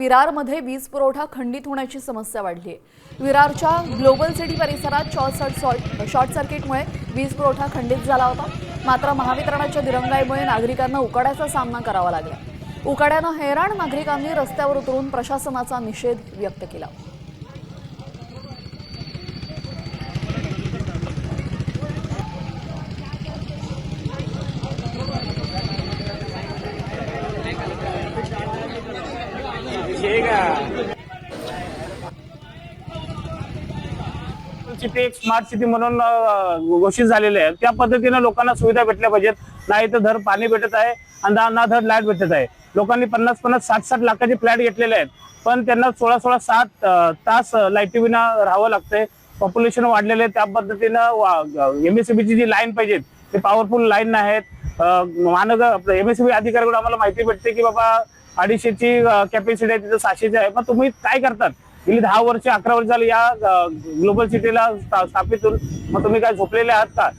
विरारमध्ये वीज पुरवठा खंडित होण्याची समस्या वाढली आहे। विरारच्या ग्लोबल सिटी परिसरात शॉर्ट सर्किटमुळे वीज पुरवठा खंडित झाला होता। मात्र महावितरणाच्या दिरंगाईमुळे नागरिकांना उकाड्याचा सामना करावा लागला। उकाड्यानं हैराण नागरिकांनी रस्त्यावर उतरून प्रशासनाचा निषेध व्यक्त केला। सिटी एक स्मार्ट सिटी म्हणून घोषित झालेले आहे। त्या पद्धतीने लोकांना सुविधा भेटल्या पाहिजेत। नाही तर धड पाणी भेटत आहे आणि ना धड लाईट भेटत आहे। लोकांनी 50-50, 60-60 लाखाचे फ्लॅट घेतलेले आहेत, पण त्यांना 16-16, 7 तास लाईटी विना राहावं लागतंय। पॉप्युलेशन वाढलेले आहे, त्या पद्धतीनं एमएससीबीची जी लाईन पाहिजेत ते पॉवरफुल लाईन आहेत। महानगर एमएससीबी अधिकाऱ्याकडून आम्हाला माहिती भेटते की बाबा 250ची कॅपॅसिटी आहे, तिथं 600ची आहे। पण तुम्ही काय करतात? गेली 10 वर्ष 11 वर्ष झाली या ग्लोबल सिटीला स्थापित होऊन, मग तुम्ही काय झोपलेले आहात का?